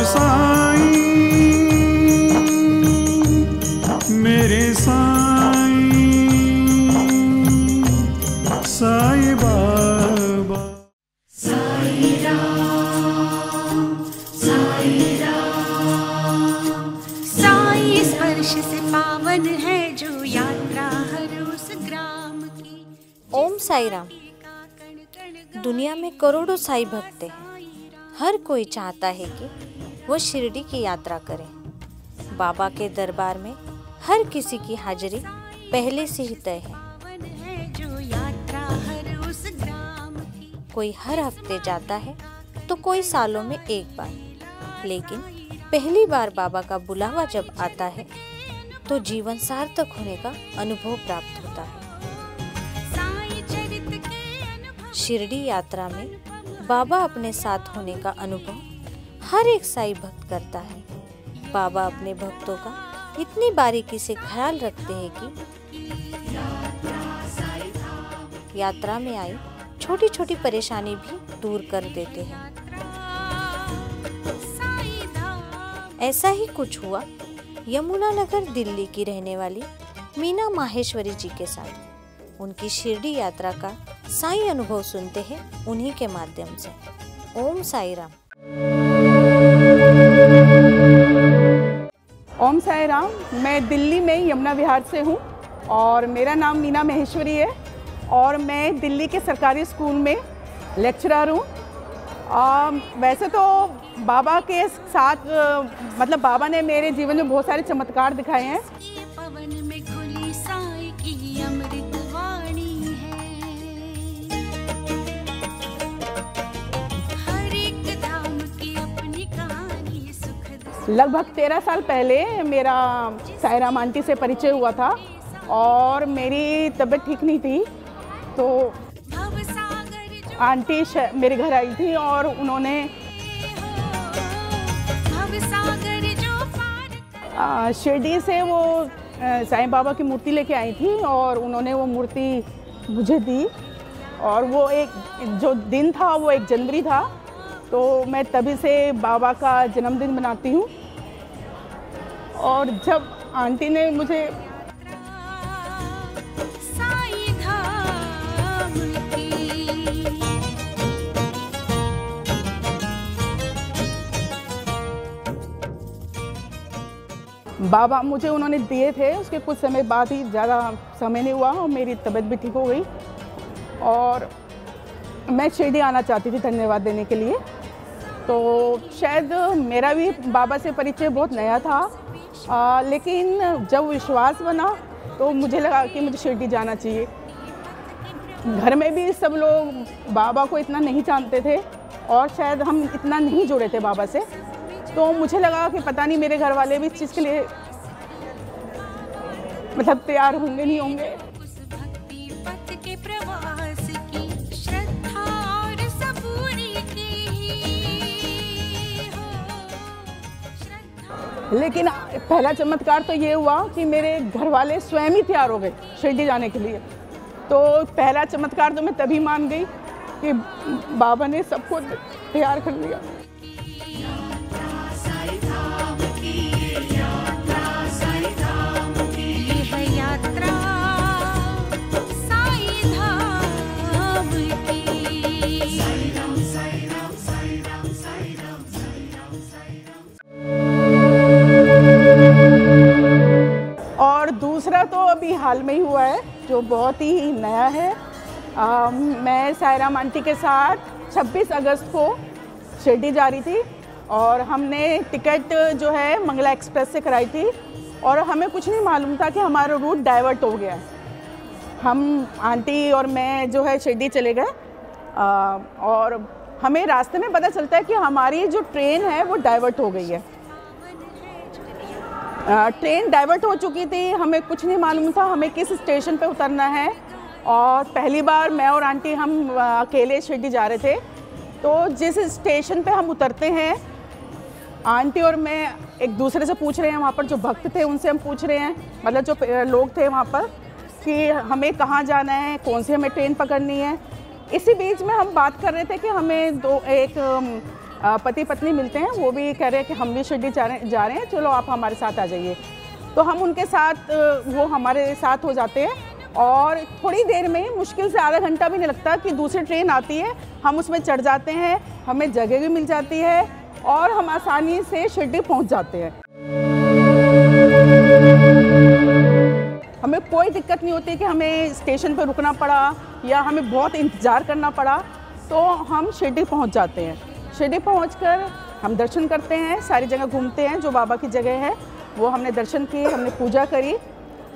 साईं मेरे साईं साईं बाबा। साईं राम साईं राम, साईं स्पर्श से पावन है जो यात्रा हर उस ग्राम की। ओम साई राम। दुनिया में करोड़ों साई भक्त हैं। हर कोई चाहता है कि वो शिरडी की यात्रा करे। बाबा के दरबार में हर किसी की हाजिरी पहले से ही तय है। कोई हर हफ्ते जाता है तो कोई सालों में एक बार, लेकिन पहली बार बाबा का बुलावा जब आता है तो जीवन सार्थक होने का अनुभव प्राप्त होता है। शिरडी यात्रा में बाबा अपने साथ होने का अनुभव हर एक साई भक्त करता है। बाबा अपने भक्तों का इतनी बारीकी से ख्याल रखते हैं कि यात्रा में आई छोटी छोटी परेशानी भी दूर कर देते हैं। ऐसा ही कुछ हुआ यमुनानगर दिल्ली की रहने वाली मीना माहेश्वरी जी के साथ। उनकी शिरडी यात्रा का साई अनुभव सुनते हैं उन्हीं के माध्यम से। ओम साई राम। ओम साई राम। मैं दिल्ली में यमुना विहार से हूँ और मेरा नाम मीना माहेश्वरी है और मैं दिल्ली के सरकारी स्कूल में लेक्चरर हूँ। वैसे तो बाबा के साथ मतलब बाबा ने मेरे जीवन में बहुत सारे चमत्कार दिखाए हैं। पवन में खुली साई की अमृत वाणी है, हर एक धाम की अपनी कहानी सुखद। लगभग 13 साल पहले मेरा साई राम आंटी से परिचय हुआ था और मेरी तबीयत ठीक नहीं थी, तो आंटी मेरे घर आई थी और उन्होंने शिरडी से वो साईं बाबा की मूर्ति लेके आई थी और उन्होंने वो मूर्ति मुझे दी। और वो एक जो दिन था वो 1 जनवरी था, तो मैं तभी से बाबा का जन्मदिन मनाती हूँ। और जब आंटी ने मुझे बाबा मुझे उन्होंने दिए थे, उसके कुछ समय बाद ही, ज़्यादा समय नहीं हुआ और मेरी तबीयत भी ठीक हो गई और मैं शिरडी आना चाहती थी धन्यवाद देने के लिए। तो शायद मेरा भी बाबा से परिचय बहुत नया था, लेकिन जब विश्वास बना तो मुझे लगा कि मुझे शिरडी जाना चाहिए। घर में भी सब लोग बाबा को इतना नहीं जानते थे और शायद हम इतना नहीं जुड़े थे बाबा से, तो मुझे लगा कि पता नहीं मेरे घर वाले भी इस चीज़ के लिए मतलब तैयार होंगे नहीं होंगे। लेकिन पहला चमत्कार तो ये हुआ कि मेरे घर वाले स्वयं ही तैयार हो गए शिरडी जाने के लिए। तो पहला चमत्कार तो मैं तभी मान गई कि बाबा ने सबको तैयार कर लिया। और दूसरा तो अभी हाल में ही हुआ है जो बहुत ही नया है। मैं साई राम आंटी के साथ 26 अगस्त को शिरडी जा रही थी और हमने टिकट जो है मंगला एक्सप्रेस से कराई थी और हमें कुछ नहीं मालूम था कि हमारा रूट डाइवर्ट हो गया है। हम आंटी और मैं जो है शिरडी चले गए और हमें रास्ते में पता चलता है कि हमारी जो ट्रेन है वो डाइवर्ट हो गई है। ट्रेन डाइवर्ट हो चुकी थी, हमें कुछ नहीं मालूम था हमें किस स्टेशन पे उतरना है और पहली बार मैं और आंटी हम अकेले शिरडी जा रहे थे। तो जिस स्टेशन पे हम उतरते हैं आंटी और मैं एक दूसरे से पूछ रहे हैं, वहाँ पर जो भक्त थे उनसे हम पूछ रहे हैं, मतलब जो लोग थे वहाँ पर, कि हमें कहाँ जाना है, कौन सी हमें ट्रेन पकड़नी है। इसी बीच में हम बात कर रहे थे कि हमें पति पत्नी मिलते हैं, वो भी कह रहे हैं कि हम भी शिरडी जा रहे हैं, चलो आप हमारे साथ आ जाइए। तो हम उनके साथ, वो हमारे साथ हो जाते हैं और थोड़ी देर में, मुश्किल से आधा घंटा भी नहीं लगता कि दूसरी ट्रेन आती है, हम उसमें चढ़ जाते हैं, हमें जगह भी मिल जाती है और हम आसानी से शिरडी पहुंच जाते हैं। हमें कोई दिक्कत नहीं होती कि हमें स्टेशन पर रुकना पड़ा या हमें बहुत इंतज़ार करना पड़ा, तो हम शिरडी पहुंच जाते हैं। शिरडी पहुंचकर हम दर्शन करते हैं, सारी जगह घूमते हैं, जो बाबा की जगह है वो हमने दर्शन किए, हमने पूजा करी।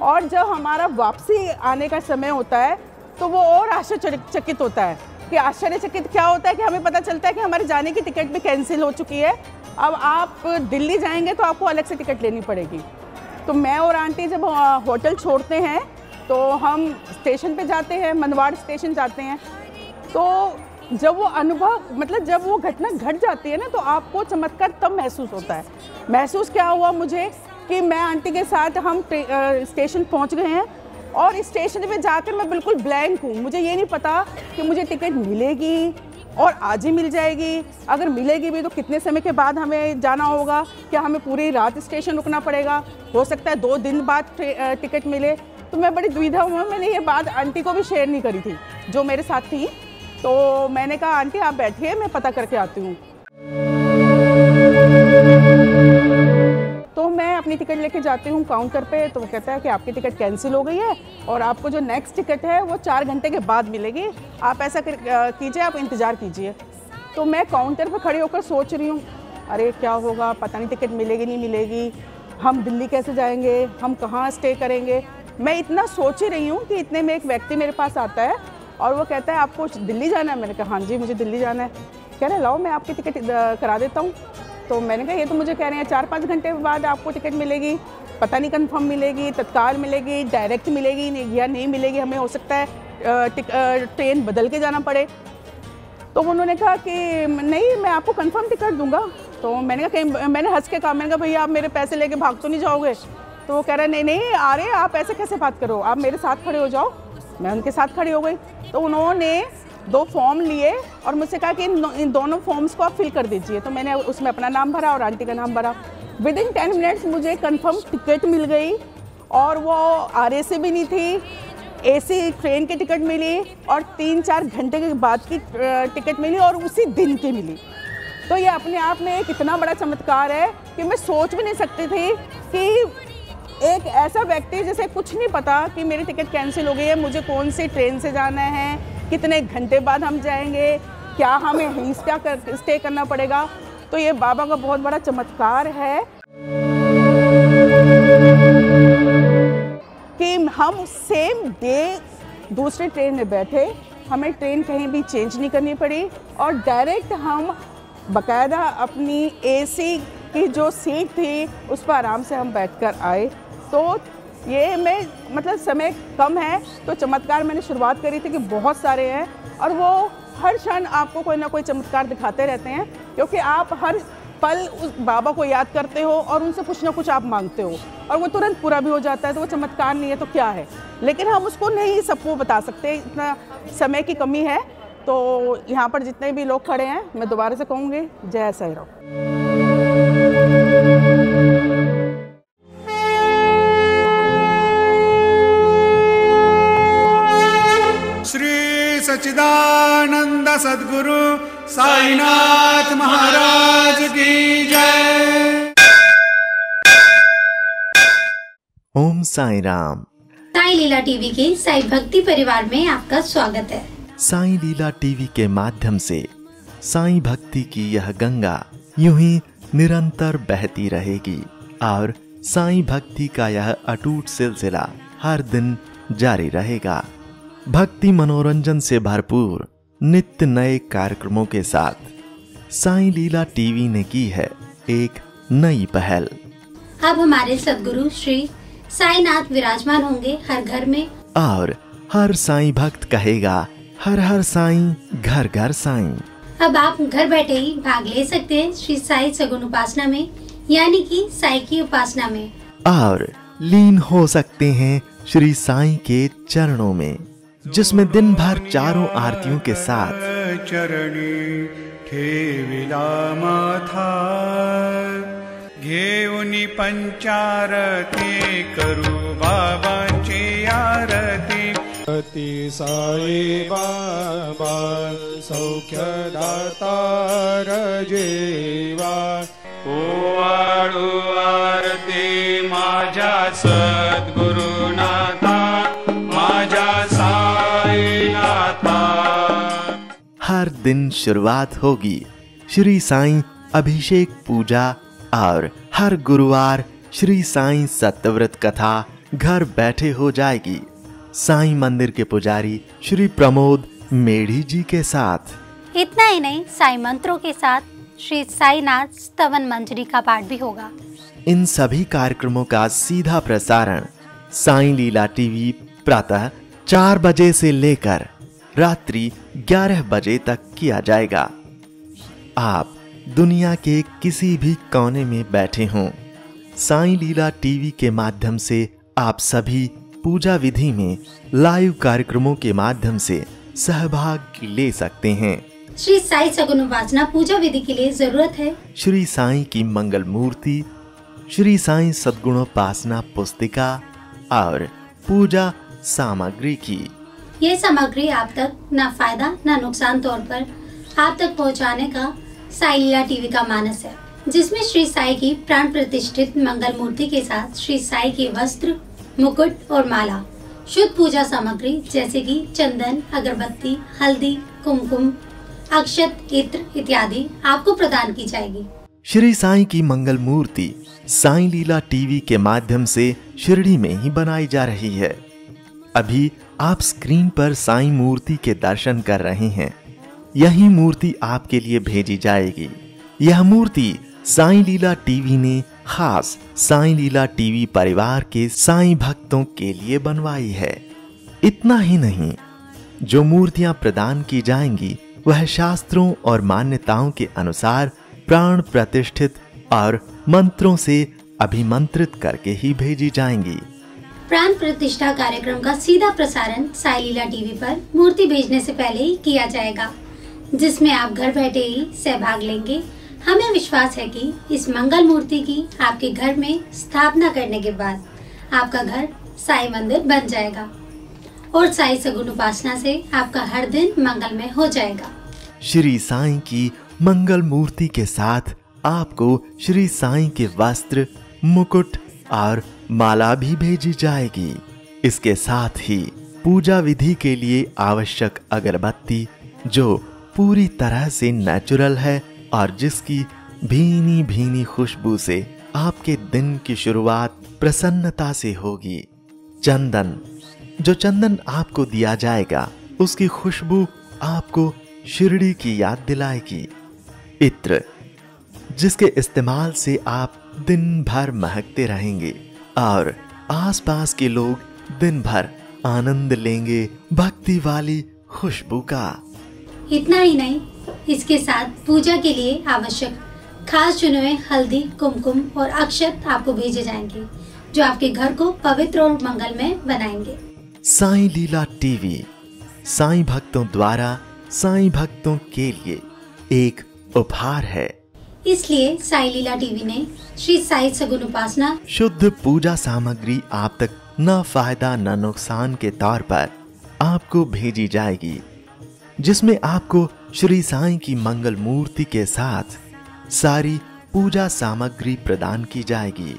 और जब हमारा वापसी आने का समय होता है तो वो और आश्चर्यचकित होता है कि आश्चर्यचकित क्या होता है कि हमें पता चलता है कि हमारे जाने की टिकट भी कैंसिल हो चुकी है। अब आप दिल्ली जाएंगे तो आपको अलग से टिकट लेनी पड़ेगी। तो मैं और आंटी जब होटल छोड़ते हैं तो हम स्टेशन पे जाते हैं, मनवाड़ स्टेशन जाते हैं। तो जब वो अनुभव, मतलब जब वो घटना घट जाती है ना, तो आपको चमत्कार तब महसूस होता है। महसूस क्या हुआ मुझे कि मैं आंटी के साथ हम स्टेशन पहुंच गए हैं और स्टेशन पे जाकर मैं बिल्कुल ब्लैंक हूँ। मुझे ये नहीं पता कि मुझे टिकट मिलेगी और आज ही मिल जाएगी, अगर मिलेगी भी तो कितने समय के बाद हमें जाना होगा, क्या हमें पूरी रात स्टेशन रुकना पड़ेगा, हो सकता है 2 दिन बाद टिकट मिले। तो मैं बड़ी दुविधा हुआ। मैंने ये बात आंटी को भी शेयर नहीं करी थी जो मेरे साथ थी। तो मैंने कहा आंटी आप बैठिए, मैं पता करके आती हूँ। तो मैं अपनी टिकट लेके जाती हूँ काउंटर पे, तो वो कहता है कि आपकी टिकट कैंसिल हो गई है और आपको जो नेक्स्ट टिकट है वो 4 घंटे के बाद मिलेगी, आप ऐसा कीजिए, आप इंतज़ार कीजिए। तो मैं काउंटर पे खड़ी होकर सोच रही हूँ, अरे क्या होगा, पता नहीं टिकट मिलेगी नहीं मिलेगी, हम दिल्ली कैसे जाएंगे, हम कहाँ स्टे करेंगे। मैं इतना सोच ही रही हूँ कि इतने में एक व्यक्ति मेरे पास आता है और वो कहता है आपको दिल्ली जाना है। मैंने कहा हाँ जी मुझे दिल्ली जाना है। कह रहे लाओ मैं आपकी टिकट करा देता हूँ। तो मैंने कहा ये तो मुझे कह रहे हैं 4-5 घंटे बाद आपको टिकट मिलेगी, पता नहीं कंफर्म मिलेगी, तत्काल मिलेगी, डायरेक्ट मिलेगी या नहीं मिलेगी, हमें हो सकता है ट्रेन बदल के जाना पड़े। तो उन्होंने कहा कि नहीं मैं आपको कंफर्म टिकट दूंगा। तो मैंने कहा, मैंने हंस के कहा, मैंने कहा भैया आप मेरे पैसे लेके भाग तो नहीं जाओगे। तो वो कह रहे नहीं नहीं आ रहे, आप ऐसे कैसे बात करो, आप मेरे साथ खड़े हो जाओ। मैं उनके साथ खड़ी हो गई। तो उन्होंने 2 फॉर्म लिए और मुझसे कहा कि इन दोनों फॉर्म्स को आप फिल कर दीजिए। तो मैंने उसमें अपना नाम भरा और आंटी का नाम भरा। विदिन 10 मिनट्स मुझे कंफर्म टिकट मिल गई और वो RAC भी नहीं थी, AC ट्रेन की टिकट मिली और 3-4 घंटे के बाद की टिकट मिली और उसी दिन की मिली। तो ये अपने आप में एक इतना बड़ा चमत्कार है कि मैं सोच भी नहीं सकती थी कि एक ऐसा व्यक्ति जिसे कुछ नहीं पता कि मेरी टिकट कैंसिल हो गई है, मुझे कौन सी ट्रेन से जाना है, कितने घंटे बाद हम जाएंगे, क्या हमें यहीं स्टे करना पड़ेगा। तो ये बाबा का बहुत बड़ा चमत्कार है कि हम सेम डे दूसरी ट्रेन में बैठे, हमें ट्रेन कहीं भी चेंज नहीं करनी पड़ी और डायरेक्ट हम बाकायदा अपनी AC की जो सीट थी उस पर आराम से हम बैठकर आए। तो ये मैं मतलब समय कम है तो चमत्कार मैंने शुरुआत करी थी कि बहुत सारे हैं और वो हर क्षण आपको कोई ना कोई चमत्कार दिखाते रहते हैं, क्योंकि आप हर पल उस बाबा को याद करते हो और उनसे कुछ ना कुछ आप मांगते हो और वो तुरंत पूरा भी हो जाता है। तो वो चमत्कार नहीं है तो क्या है, लेकिन हम उसको नहीं सबको बता सकते, इतना समय की कमी है। तो यहाँ पर जितने भी लोग खड़े हैं मैं दोबारा से कहूँगी जय साईं राम। श्री सच्चिदानंद सद्गुरु साईनाथ महाराज की जय। ओम साई राम। साई लीला टीवी के साई भक्ति परिवार में आपका स्वागत है। साई लीला टीवी के माध्यम से साई भक्ति की यह गंगा यूं ही निरंतर बहती रहेगी और साई भक्ति का यह अटूट सिलसिला हर दिन जारी रहेगा। भक्ति मनोरंजन से भरपूर नित्य नए कार्यक्रमों के साथ साई लीला टीवी ने की है एक नई पहल। अब हमारे सद्गुरु श्री साईनाथ विराजमान होंगे हर घर में और हर साई भक्त कहेगा हर हर साईं, घर घर साईं। अब आप घर बैठे ही भाग ले सकते हैं श्री साई सगुन उपासना में, यानी कि साई की उपासना में, और लीन हो सकते हैं श्री साईं के चरणों में, जिसमें दिन भर चारों आरतियों के साथ चरणी ठेविला माथार घेऊनी पंचारती करू बाबांची आरती अति साई बाबा सौख्यदातार जेवा ओवाळू आरती माझ्या सद्गुरुनाथा माझ्या साईनाथा। हर दिन शुरुआत होगी श्री साईं अभिषेक पूजा और हर गुरुवार श्री साईं सत्यव्रत कथा घर बैठे हो जाएगी साईं मंदिर के पुजारी श्री प्रमोद मेढ़ी जी के साथ। इतना ही नहीं, साईं मंत्रों के साथ श्री साईनाथ स्तवन मंजरी का पाठ भी होगा। इन सभी कार्यक्रमों का सीधा प्रसारण साईं लीला टीवी प्रातः 4 बजे से लेकर रात्रि 11 बजे तक किया जाएगा। आप दुनिया के किसी भी कोने में बैठे हों, साईं लीला टीवी के माध्यम से आप सभी पूजा विधि में लाइव कार्यक्रमों के माध्यम से सहभाग ले सकते हैं। श्री साई सगुन उपासना पूजा विधि के लिए जरूरत है श्री साईं की मंगल मूर्ति, श्री साईं सद्गुणोपासना पुस्तिका और पूजा सामग्री की। ये सामग्री आप तक न फायदा न नुकसान तौर पर आप तक पहुंचाने का साई लीला टीवी का मानस है, जिसमें श्री साई की प्राण प्रतिष्ठित मंगल मूर्ति के साथ श्री साई के वस्त्र, मुकुट और माला, शुद्ध पूजा सामग्री जैसे कि चंदन, अगरबत्ती, हल्दी, कुमकुम, अक्षत, इत्र इत्यादि आपको प्रदान की जाएगी। श्री साईं की मंगल मूर्ति साईं लीला टीवी के माध्यम से शिरडी में ही बनाई जा रही है। अभी आप स्क्रीन पर साईं मूर्ति के दर्शन कर रहे हैं। यही मूर्ति आपके लिए भेजी जाएगी। यह मूर्ति साईं लीला टीवी ने खास साईं लीला टीवी परिवार के साईं भक्तों के लिए बनवाई है। इतना ही नहीं, जो मूर्तियां प्रदान की जाएंगी वह शास्त्रों और मान्यताओं के अनुसार प्राण प्रतिष्ठित और मंत्रों से अभिमंत्रित करके ही भेजी जाएंगी। प्राण प्रतिष्ठा कार्यक्रम का सीधा प्रसारण साई लीला टीवी पर मूर्ति भेजने से पहले ही किया जाएगा, जिसमें आप घर बैठे ही सहभाग लेंगे। हमें विश्वास है कि इस मंगल मूर्ति की आपके घर में स्थापना करने के बाद आपका घर साई मंदिर बन जाएगा और साई सगुन उपासना से आपका हर दिन मंगलमय हो जाएगा। श्री साईं की मंगल मूर्ति के साथ आपको श्री साईं के वस्त्र, मुकुट और माला भी भेजी जाएगी। इसके साथ ही पूजा विधि के लिए आवश्यक अगरबत्ती, जो पूरी तरह से नेचुरल है और जिसकी भीनी भीनी खुशबू से आपके दिन की शुरुआत प्रसन्नता से होगी। चंदन, जो चंदन आपको दिया जाएगा उसकी खुशबू आपको शिरडी की याद दिलाएगी। इत्र, जिसके इस्तेमाल से आप दिन भर महकते रहेंगे और आसपास के लोग दिन भर आनंद लेंगे भक्ति वाली खुशबू का। इतना ही नहीं, इसके साथ पूजा के लिए आवश्यक खास चुने हुए हल्दी, कुमकुम और अक्षत आपको भेजे जाएंगे, जो आपके घर को पवित्र और मंगलमय बनाएंगे। साईं लीला टीवी साईं भक्तों द्वारा साईं भक्तों के लिए एक उपहार है। इसलिए साई लीला टीवी ने श्री साई सगुन उपासना शुद्ध पूजा सामग्री आप तक न फायदा न नुकसान के तौर पर आपको भेजी जाएगी, जिसमें आपको श्री साईं की मंगल मूर्ति के साथ सारी पूजा सामग्री प्रदान की जाएगी।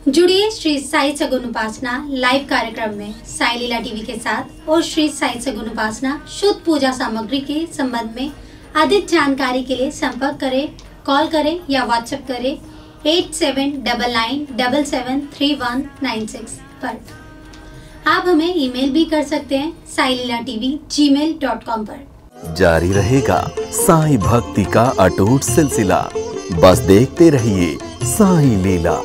जुड़िए श्री साई सगुन उपासना लाइव कार्यक्रम में साई लीला टीवी के साथ और श्री साई सगुन उपासना शुद्ध पूजा सामग्री के संबंध में अधिक जानकारी के लिए संपर्क करें, कॉल करें या व्हाट्सएप करें 8799773196 पर। आप हमें ईमेल भी कर सकते हैं sailila.tv@gmail.com पर। जारी रहेगा साईं भक्ति का अटूट सिलसिला। बस देखते रहिए साईं लीला।